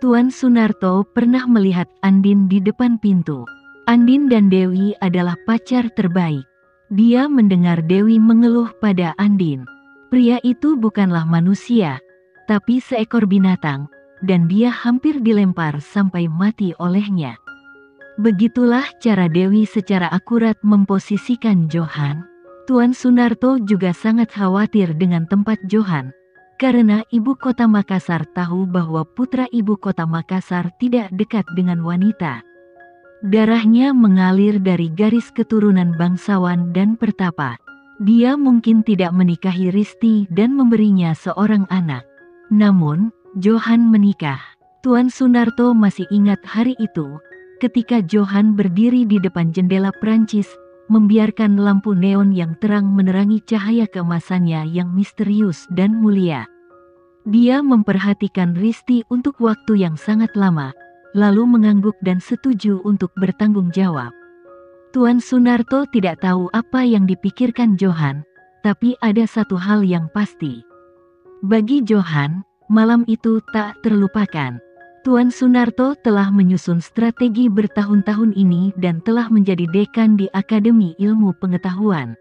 Tuan Sunarto pernah melihat Andin di depan pintu. Andin dan Dewi adalah pacar terbaik. Dia mendengar Dewi mengeluh pada Andin. Pria itu bukanlah manusia, tapi seekor binatang, dan dia hampir dilempar sampai mati olehnya. Begitulah cara Dewi secara akurat memposisikan Johan. Tuan Sunarto juga sangat khawatir dengan tempat Johan, karena ibu kota Makassar tahu bahwa putra ibu kota Makassar tidak dekat dengan wanita. Darahnya mengalir dari garis keturunan bangsawan dan pertapa. Dia mungkin tidak menikahi Risti dan memberinya seorang anak. Namun, Johan menikah. Tuan Sunarto masih ingat hari itu, ketika Johan berdiri di depan jendela Prancis, membiarkan lampu neon yang terang menerangi cahaya keemasannya yang misterius dan mulia. Dia memperhatikan Risti untuk waktu yang sangat lama, lalu mengangguk dan setuju untuk bertanggung jawab. Tuan Sunarto tidak tahu apa yang dipikirkan Johan, tapi ada satu hal yang pasti. Bagi Johan, malam itu tak terlupakan. Tuan Sunarto telah menyusun strategi bertahun-tahun ini dan telah menjadi dekan di Akademi Ilmu Pengetahuan.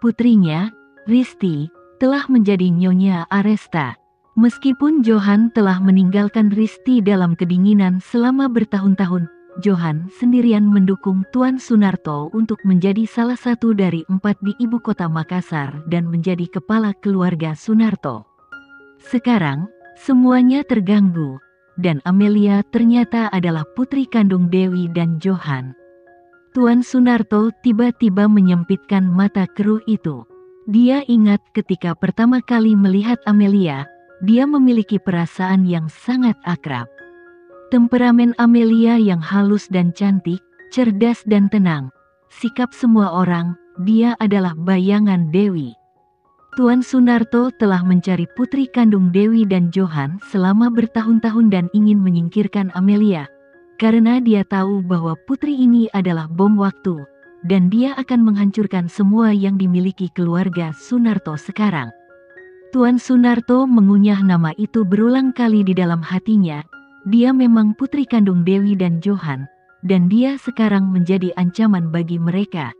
Putrinya, Risti, telah menjadi Nyonya Aresta. Meskipun Johan telah meninggalkan Risti dalam kedinginan selama bertahun-tahun, Johan sendirian mendukung Tuan Sunarto untuk menjadi salah satu dari 4 di ibu kota Makassar dan menjadi kepala keluarga Sunarto. Sekarang, semuanya terganggu. Dan Amelia ternyata adalah putri kandung Dewi dan Johan. Tuan Sunarto tiba-tiba menyempitkan mata keruh itu. Dia ingat ketika pertama kali melihat Amelia, dia memiliki perasaan yang sangat akrab. Temperamen Amelia yang halus dan cantik, cerdas dan tenang. Sikap semua orang, dia adalah bayangan Dewi. Tuan Sunarto telah mencari putri kandung Dewi dan Johan selama bertahun-tahun dan ingin menyingkirkan Amelia, karena dia tahu bahwa putri ini adalah bom waktu, dan dia akan menghancurkan semua yang dimiliki keluarga Sunarto sekarang. Tuan Sunarto mengunyah nama itu berulang kali di dalam hatinya. Dia memang putri kandung Dewi dan Johan, dan dia sekarang menjadi ancaman bagi mereka.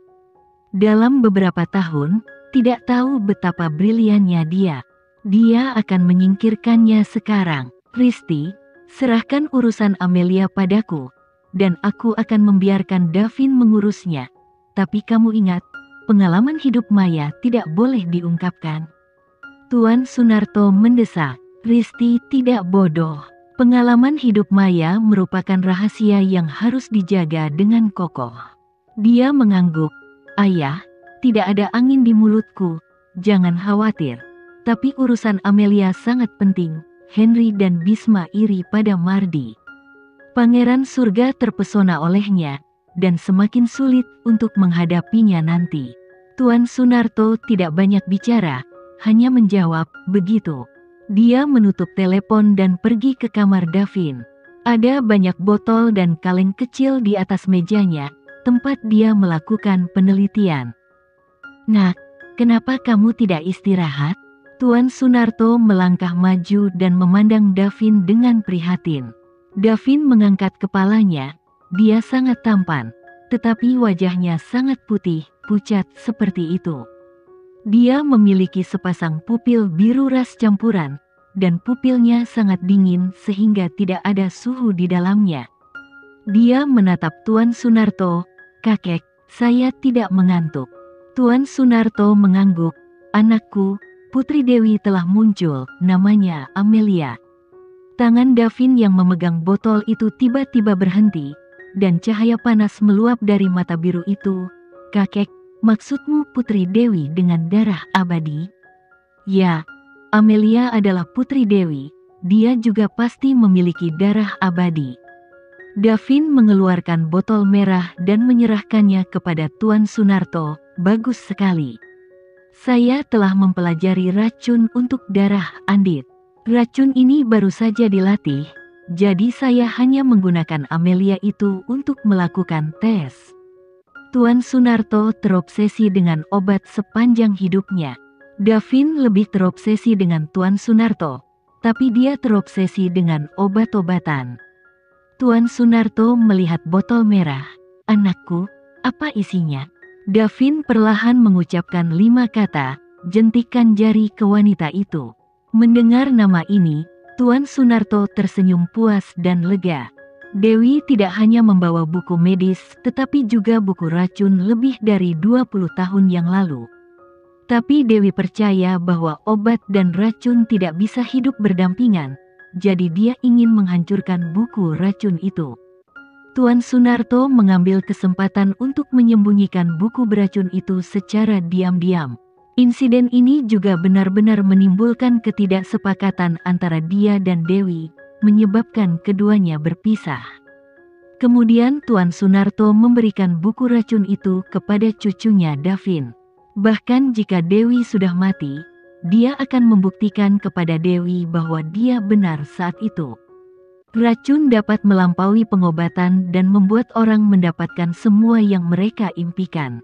Dalam beberapa tahun, tidak tahu betapa briliannya dia. Dia akan menyingkirkannya sekarang. Risti, serahkan urusan Amelia padaku, dan aku akan membiarkan Davin mengurusnya. Tapi kamu ingat, pengalaman hidup Maya tidak boleh diungkapkan. Tuan Sunarto mendesak. Risti tidak bodoh. Pengalaman hidup Maya merupakan rahasia yang harus dijaga dengan kokoh. Dia mengangguk. Ayah, tidak ada angin di mulutku, jangan khawatir. Tapi urusan Amelia sangat penting. Henry dan Bisma iri pada Mardi. Pangeran surga terpesona olehnya, dan semakin sulit untuk menghadapinya nanti. Tuan Sunarto tidak banyak bicara, hanya menjawab, begitu. Dia menutup telepon dan pergi ke kamar Davin. Ada banyak botol dan kaleng kecil di atas mejanya, tempat dia melakukan penelitian. Nak, kenapa kamu tidak istirahat? Tuan Sunarto melangkah maju dan memandang Davin dengan prihatin. Davin mengangkat kepalanya. Dia sangat tampan, tetapi wajahnya sangat putih, pucat seperti itu. Dia memiliki sepasang pupil biru ras campuran, dan pupilnya sangat dingin sehingga tidak ada suhu di dalamnya. Dia menatap Tuan Sunarto. Kakek, saya tidak mengantuk. Tuan Sunarto mengangguk. Anakku, Putri Dewi telah muncul, namanya Amelia. Tangan Davin yang memegang botol itu tiba-tiba berhenti, dan cahaya panas meluap dari mata biru itu. Kakek, maksudmu Putri Dewi dengan darah abadi? Ya, Amelia adalah Putri Dewi, dia juga pasti memiliki darah abadi. Davin mengeluarkan botol merah dan menyerahkannya kepada Tuan Sunarto. Bagus sekali. Saya telah mempelajari racun untuk darah Andit. Racun ini baru saja dilatih, jadi saya hanya menggunakan Amelia itu untuk melakukan tes. Tuan Sunarto terobsesi dengan obat sepanjang hidupnya. Davin lebih terobsesi dengan Tuan Sunarto. tapi dia terobsesi dengan obat-obatan. Tuan Sunarto melihat botol merah. "Anakku, apa isinya?" Davin perlahan mengucapkan 5 kata, jentikan jari ke wanita itu. Mendengar nama ini, Tuan Sunarto tersenyum puas dan lega. Dewi tidak hanya membawa buku medis tetapi juga buku racun lebih dari 20 tahun yang lalu. Tapi Dewi percaya bahwa obat dan racun tidak bisa hidup berdampingan, jadi dia ingin menghancurkan buku racun itu. Tuan Sunarto mengambil kesempatan untuk menyembunyikan buku beracun itu secara diam-diam. Insiden ini juga benar-benar menimbulkan ketidaksepakatan antara dia dan Dewi, menyebabkan keduanya berpisah. Kemudian Tuan Sunarto memberikan buku racun itu kepada cucunya Davin. Bahkan jika Dewi sudah mati, dia akan membuktikan kepada Dewi bahwa dia benar saat itu. Racun dapat melampaui pengobatan dan membuat orang mendapatkan semua yang mereka impikan.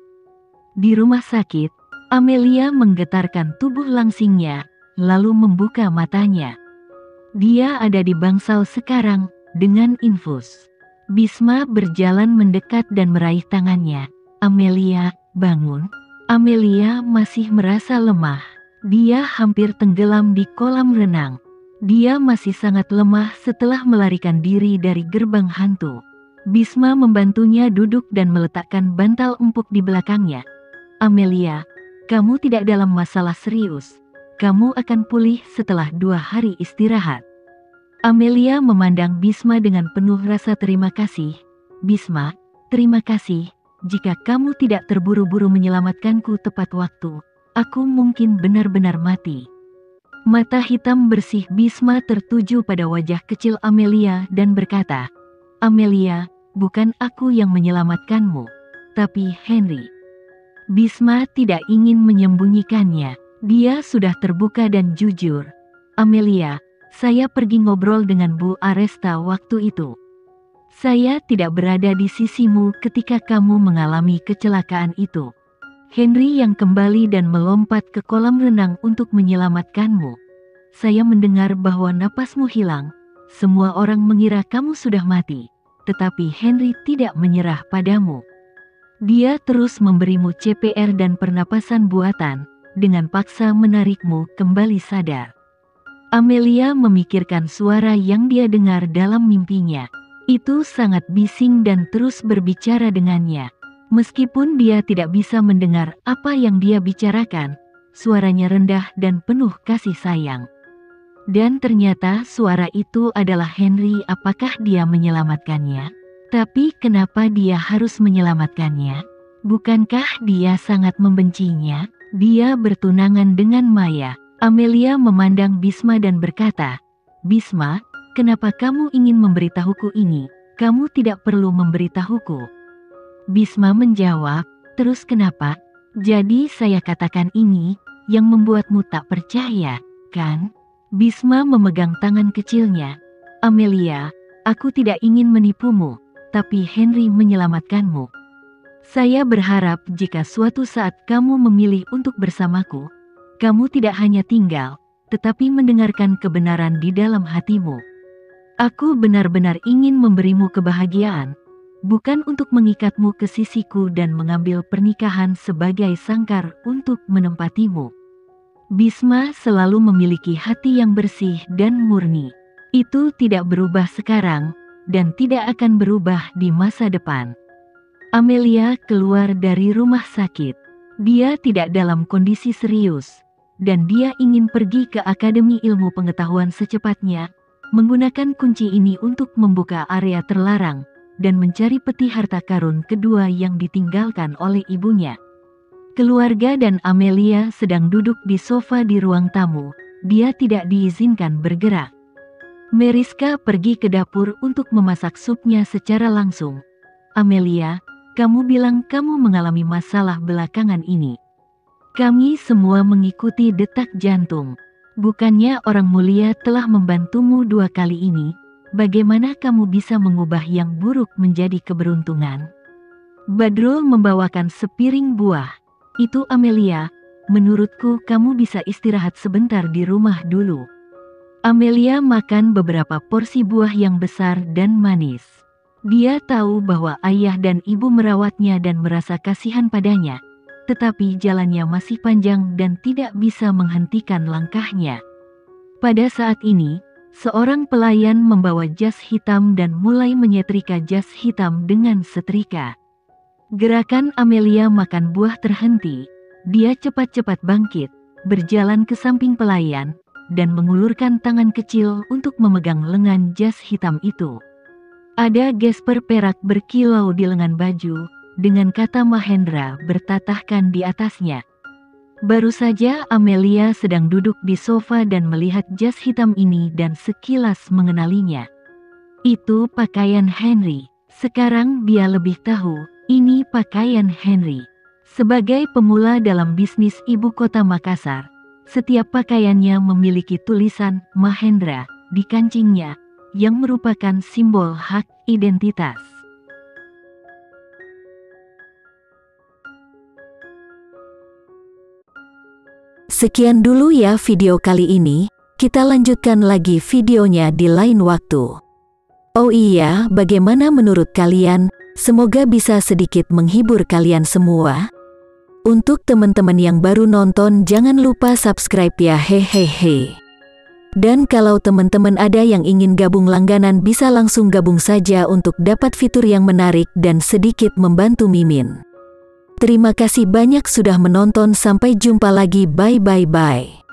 Di rumah sakit, Amelia menggetarkan tubuh langsingnya, lalu membuka matanya. Dia ada di bangsal sekarang, dengan infus. Bisma berjalan mendekat dan meraih tangannya. "Amelia, bangun." Amelia masih merasa lemah. Dia hampir tenggelam di kolam renang. Dia masih sangat lemah setelah melarikan diri dari gerbang hantu. Bisma membantunya duduk dan meletakkan bantal empuk di belakangnya. "Amelia, kamu tidak dalam masalah serius. Kamu akan pulih setelah 2 hari istirahat." Amelia memandang Bisma dengan penuh rasa terima kasih. "Bisma, terima kasih. Jika kamu tidak terburu-buru menyelamatkanku tepat waktu, aku mungkin benar-benar mati." Mata hitam bersih Bisma tertuju pada wajah kecil Amelia dan berkata, "Amelia, bukan aku yang menyelamatkanmu, tapi Henry." Bisma tidak ingin menyembunyikannya. Dia sudah terbuka dan jujur. "Amelia, saya pergi ngobrol dengan Bu Aresta waktu itu. Saya tidak berada di sisimu ketika kamu mengalami kecelakaan itu. Henry yang kembali dan melompat ke kolam renang untuk menyelamatkanmu. Saya mendengar bahwa napasmu hilang. Semua orang mengira kamu sudah mati, tetapi Henry tidak menyerah padamu. Dia terus memberimu CPR dan pernapasan buatan, dengan paksa menarikmu kembali sadar." Amelia memikirkan suara yang dia dengar dalam mimpinya. Itu sangat bising dan terus berbicara dengannya. Meskipun dia tidak bisa mendengar apa yang dia bicarakan, suaranya rendah dan penuh kasih sayang. Dan ternyata suara itu adalah Henry. Apakah dia menyelamatkannya? Tapi kenapa dia harus menyelamatkannya? Bukankah dia sangat membencinya? Dia bertunangan dengan Maya. Amelia memandang Bisma dan berkata, "Bisma, kenapa kamu ingin memberitahuku ini? Kamu tidak perlu memberitahuku." Bisma menjawab, "Terus kenapa? Jadi saya katakan ini, yang membuatmu tak percaya, kan?" Bisma memegang tangan kecilnya. "Amelia, aku tidak ingin menipumu, tapi Henry menyelamatkanmu. Saya berharap jika suatu saat kamu memilih untuk bersamaku, kamu tidak hanya tinggal, tetapi mendengarkan kebenaran di dalam hatimu. Aku benar-benar ingin memberimu kebahagiaan, bukan untuk mengikatmu ke sisiku dan mengambil pernikahan sebagai sangkar untuk menempatimu." Bisma selalu memiliki hati yang bersih dan murni. Itu tidak berubah sekarang, dan tidak akan berubah di masa depan. Amelia keluar dari rumah sakit. Dia tidak dalam kondisi serius, dan dia ingin pergi ke Akademi Ilmu Pengetahuan secepatnya, menggunakan kunci ini untuk membuka area terlarang, dan mencari peti harta karun kedua yang ditinggalkan oleh ibunya. Keluarga dan Amelia sedang duduk di sofa di ruang tamu. Dia tidak diizinkan bergerak. Meriska pergi ke dapur untuk memasak supnya secara langsung. "Amelia, kamu bilang kamu mengalami masalah belakangan ini. Kami semua mengikuti detak jantung. Bukannya orang mulia telah membantumu 2 kali ini? Bagaimana kamu bisa mengubah yang buruk menjadi keberuntungan?" Badrul membawakan sepiring buah. "Itu Amelia, menurutku kamu bisa istirahat sebentar di rumah dulu." Amelia makan beberapa porsi buah yang besar dan manis. Dia tahu bahwa ayah dan ibu merawatnya dan merasa kasihan padanya, tetapi jalannya masih panjang dan tidak bisa menghentikan langkahnya. Pada saat ini, seorang pelayan membawa jas hitam dan mulai menyetrika jas hitam dengan setrika. Gerakan Amelia makan buah terhenti. Dia cepat-cepat bangkit, berjalan ke samping pelayan, dan mengulurkan tangan kecil untuk memegang lengan jas hitam itu. Ada gesper perak berkilau di lengan baju, dengan kata Mahendra bertatahkan di atasnya. Baru saja Amelia sedang duduk di sofa dan melihat jas hitam ini dan sekilas mengenalinya. Itu pakaian Henry. Sekarang dia lebih tahu, ini pakaian Henry. Sebagai pemula dalam bisnis ibu kota Makassar, setiap pakaiannya memiliki tulisan Mahendra di kancingnya, yang merupakan simbol hak identitas. Sekian dulu ya video kali ini, kita lanjutkan lagi videonya di lain waktu. Oh iya, bagaimana menurut kalian? Semoga bisa sedikit menghibur kalian semua. Untuk teman-teman yang baru nonton, jangan lupa subscribe ya, hehehe. Dan kalau teman-teman ada yang ingin gabung langganan, bisa langsung gabung saja untuk dapat fitur yang menarik dan sedikit membantu Mimin. Terima kasih banyak sudah menonton, sampai jumpa lagi, bye bye bye.